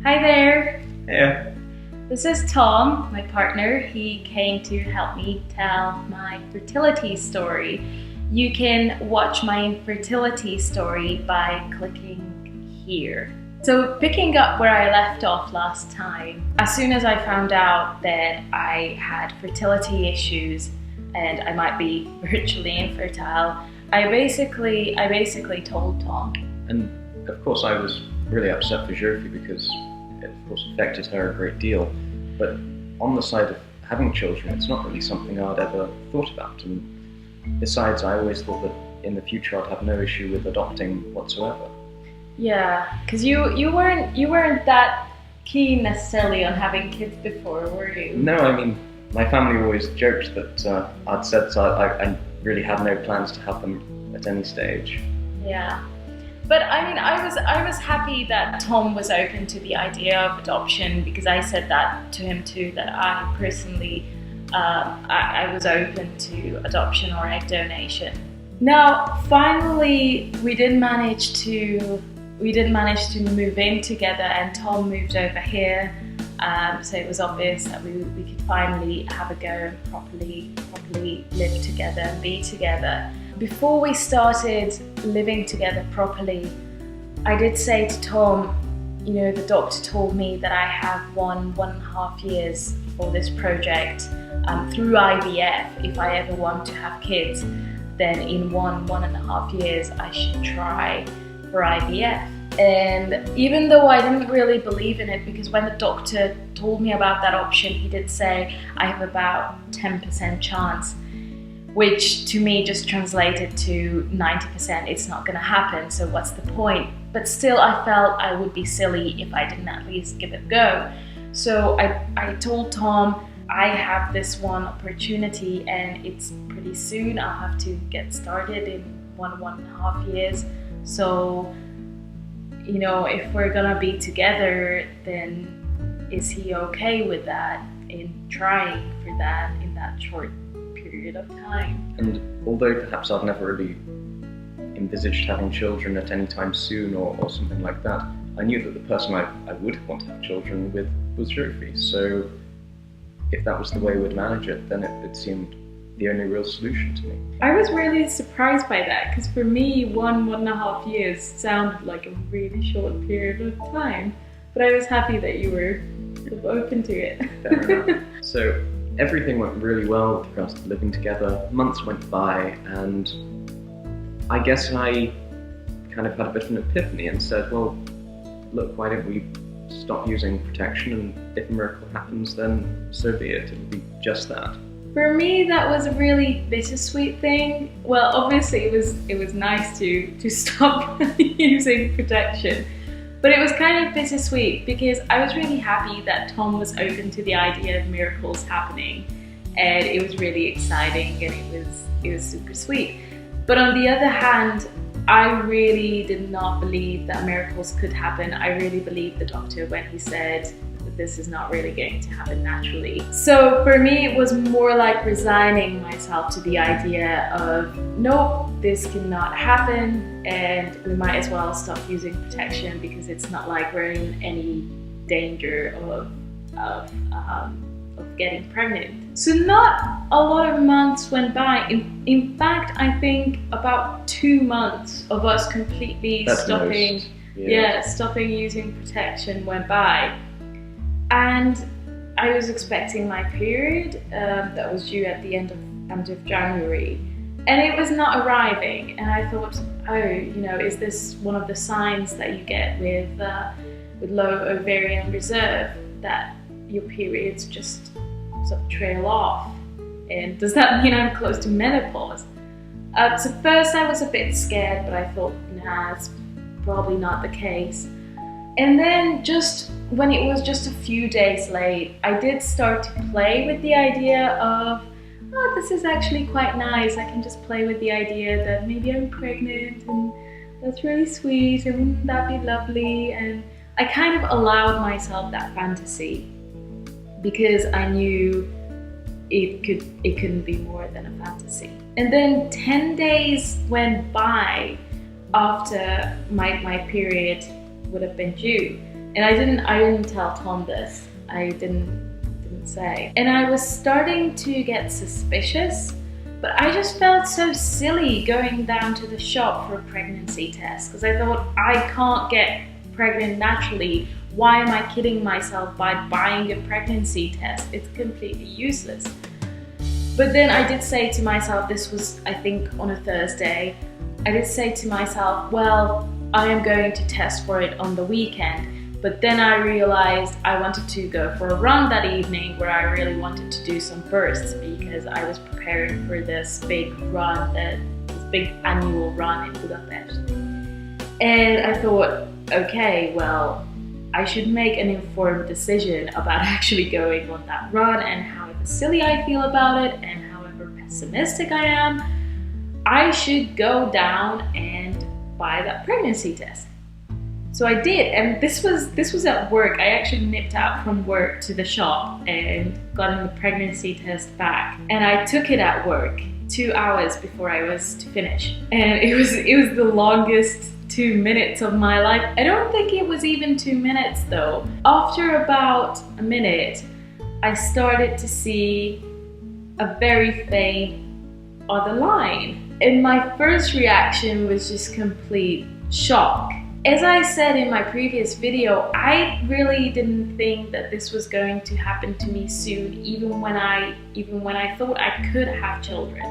Hi there, Yeah. this is Tom, my partner. He came to help me tell my fertility story. You can watch my fertility story by clicking here. So picking up where I left off last time, as soon as I found out that I had fertility issues and I might be virtually infertile, I basically told Tom. And of course I was really upset for Jofi because it of course affected her a great deal. But on the side of having children, it's not really something I'd ever thought about. And besides, I always thought that in the future I'd have no issue with adopting whatsoever. Yeah, because you weren't that keen necessarily on having kids before, were you? No, I mean, my family always joked that I'd said so I really had no plans to have them at any stage. Yeah, but I mean, I was happy that Tom was open to the idea of adoption because I said that to him too. That I personally, I was open to adoption or egg donation. Now, finally, we did manage to move in together, and Tom moved over here. So it was obvious that we could finally have a go and properly live together and be together. Before we started living together properly, I did say to Tom, you know, the doctor told me that I have 1.5 years for this project through IVF. If I ever want to have kids, then in 1.5 years I should try for IVF. And even though I didn't really believe in it, because when the doctor told me about that option, he did say I have about 10% chance, which to me just translated to 90%. It's not going to happen, so what's the point? But still, I felt I would be silly if I didn't at least give it a go. So I told Tom, I have this one opportunity and it's pretty soon. I'll have to get started in 1.5 years. So, you know, if we're gonna be together, then is he okay with that, in trying for that in that short period of time? And although perhaps I've never really envisaged having children at any time soon or something like that, I knew that the person I would want to have children with was Jofi. So if that was the way we'd manage it, then it seemed the only real solution to me. I was really surprised by that, because for me 1.5 years sounded like a really short period of time, but I was happy that you were open to it. Fair enough. So everything went really well with regards to living together. Months went by and I guess I kind of had a bit of an epiphany and said, well, look, why don't we stop using protection, and if a miracle happens, then so be it. It'll be just that. For me, that was a really bittersweet thing. Well, obviously it was nice to stop using protection, but it was kind of bittersweet because I was really happy that Tom was open to the idea of miracles happening, and it was really exciting and it was super sweet. But on the other hand, I really did not believe that miracles could happen. I really believed the doctor when he said that this is not really going to happen naturally. So for me, it was more like resigning myself to the idea of, nope, this cannot happen, and we might as well stop using protection because it's not like we're in any danger of getting pregnant. So not a lot of months went by. In fact, I think about 2 months of us completely stopping using protection went by. And I was expecting my period that was due at the end of January, and it was not arriving. And I thought, oh, you know, is this one of the signs that you get with low ovarian reserve, that your periods just sort of trail off? And does that mean I'm close to menopause? So first I was a bit scared, but I thought, nah, it's probably not the case. And then just when it was just a few days late, I did start to play with the idea of, oh, this is actually quite nice. I can just play with the idea that maybe I'm pregnant, and that's really sweet, and wouldn't that be lovely? And I kind of allowed myself that fantasy because I knew it couldn't be more than a fantasy. And then 10 days went by after my period would have been due. And I didn't tell Tom this. I didn't say. And I was starting to get suspicious, but I just felt so silly going down to the shop for a pregnancy test, because I thought, I can't get pregnant naturally. Why am I kidding myself by buying a pregnancy test? It's completely useless. But then I did say to myself, this was, I think, on a Thursday, I did say to myself, well, I am going to test for it on the weekend. But then I realized I wanted to go for a run that evening, where I really wanted to do some bursts, because I was preparing for this big run, this big annual run in Budapest. And I thought, okay, well, I should make an informed decision about actually going on that run, and however silly I feel about it and however pessimistic I am, I should go down and buy that pregnancy test. So I did, and this was at work. I actually nipped out from work to the shop and got the pregnancy test back, and I took it at work 2 hours before I was to finish, and it was the longest 2 minutes of my life. I don't think it was even 2 minutes though. After about a minute, I started to see a very faint other line, and my first reaction was just complete shock. As I said in my previous video, I really didn't think that this was going to happen to me soon, even when I thought I could have children.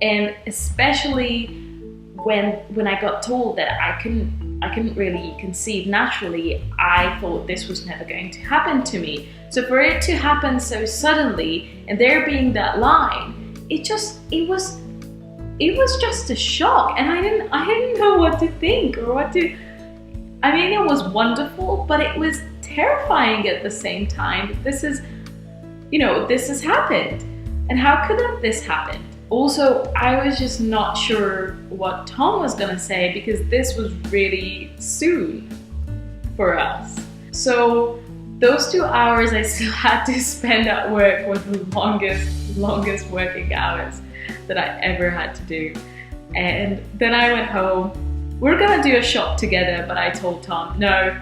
And especially when I got told that I couldn't really conceive naturally, I thought this was never going to happen to me. So for it to happen so suddenly, and there being that line, it was just a shock, and I didn't know what to think or what to. I mean, it was wonderful, but it was terrifying at the same time. This has happened. And how could this happen? Also, I was just not sure what Tom was gonna say, because this was really soon for us. So those 2 hours I still had to spend at work were the longest working hours that I ever had to do. And then I went home. We're gonna do a shop together, but I told Tom, no,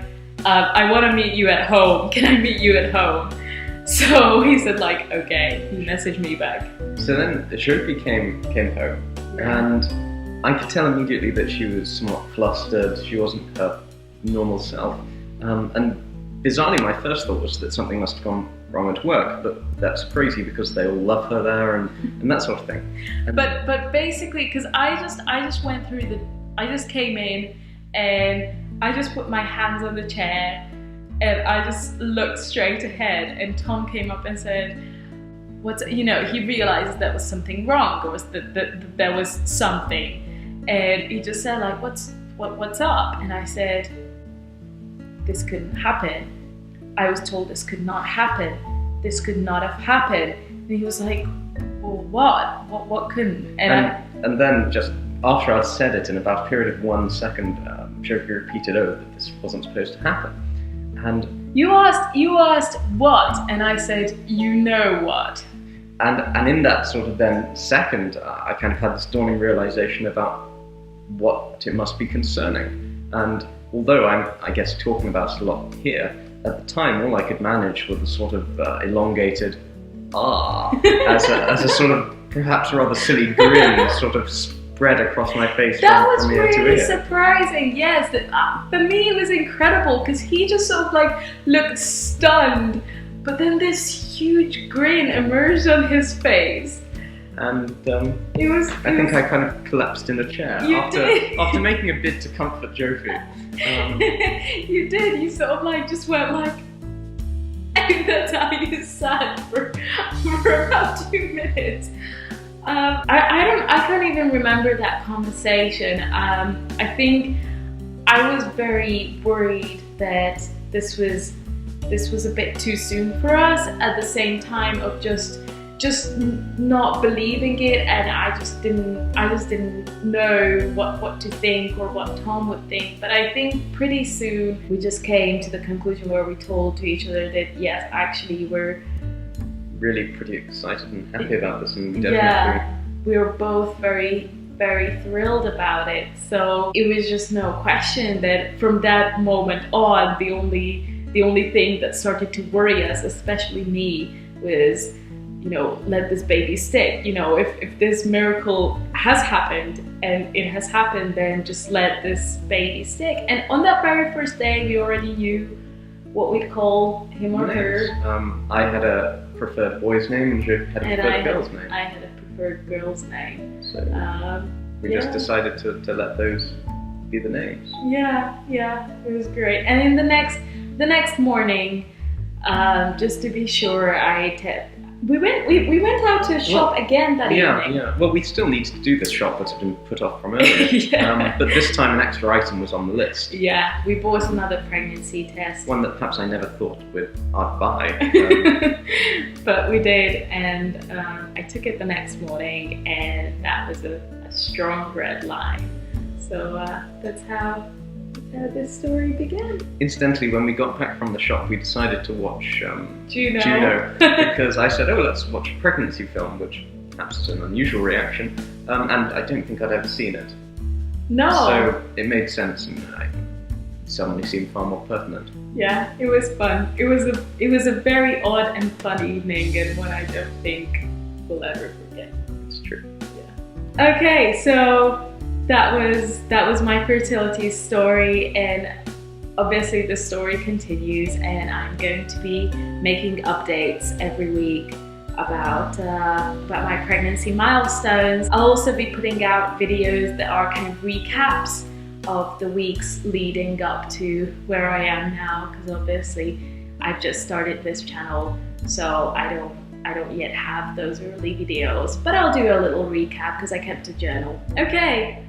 I wanna meet you at home. Can I meet you at home? So he said like, okay, he messaged me back. So then Sophie came home, and I could tell immediately that she was somewhat flustered. She wasn't her normal self. And bizarrely, my first thought was that something must have gone wrong at work, but that's crazy because they all love her there and that sort of thing. And but basically, because I just went through I just came in and I just put my hands on the chair and I just looked straight ahead, and Tom came up and said, he realized there was something wrong, or was that there was something, and he just said like, what's up? And I said, this couldn't happen. I was told this could not happen. This could not have happened. And he was like, well, what couldn't? And then just after I'd said it, in about a period of 1 second, Sophie repeated over that this wasn't supposed to happen. And you asked what, and I said, you know what. And in that sort of then second, I kind of had this dawning realization about what it must be concerning. And although I'm, I guess, talking about it a lot here, at the time all I could manage was a sort of elongated as a sort of perhaps rather silly grin sort of spread across my face. That was from ear to really ear. surprising, yes. For me it was incredible, because he just sort of like looked stunned, but then this huge grin emerged on his face. And I think I kind of collapsed in a chair after making a bid to comfort Jofi. You did. You sort of like just went like. That's how you sat for about 2 minutes. I can't even remember that conversation. I think I was very worried that this was a bit too soon for us. At the same time of just not believing it, and I just didn't know what to think or what Tom would think. But I think pretty soon we just came to the conclusion where we told to each other that yes, actually we're really pretty excited and happy about this, and definitely we were both very, very thrilled about it. So it was just no question that from that moment on, the only the only thing that started to worry us, especially me, was, you know, let this baby stick. You know, if this miracle has happened, and it has happened, then just let this baby stick. And on that very first day, we already knew what we'd call him or her. I had a preferred boy's name, and you had a preferred girl's name. I had a preferred girl's name. So we just decided to let those be the names. Yeah, it was great. And in the next morning, just to be sure, we went out to a shop again that evening. Yeah. Well, we still need to do this shop that's been put off from earlier. But this time an extra item was on the list. Yeah, we bought another pregnancy test. One that perhaps I never thought I'd buy. But we did, and I took it the next morning, and that was a strong red line. So that's how this story began. Incidentally, when we got back from the shop, we decided to watch Juno. because I said, let's watch a pregnancy film, which perhaps is an unusual reaction, and I don't think I'd ever seen it. No. So it made sense, and I suddenly seemed far more pertinent. Yeah, it was fun. It was a very odd and fun evening, and one I don't think we'll ever forget. It's true. Yeah. Okay, so that was my fertility story, and obviously the story continues, and I'm going to be making updates every week about my pregnancy milestones. I'll also be putting out videos that are kind of recaps of the weeks leading up to where I am now, because obviously I've just started this channel, so I don't yet have those early videos, but I'll do a little recap because I kept a journal. Okay.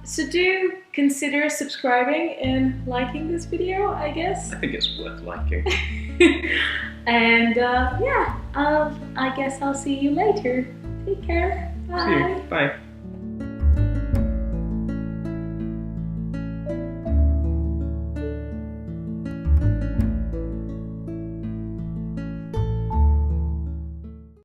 So do consider subscribing and liking this video, I guess. I think it's worth liking. And I guess I'll see you later. Take care. Bye. See you. Bye.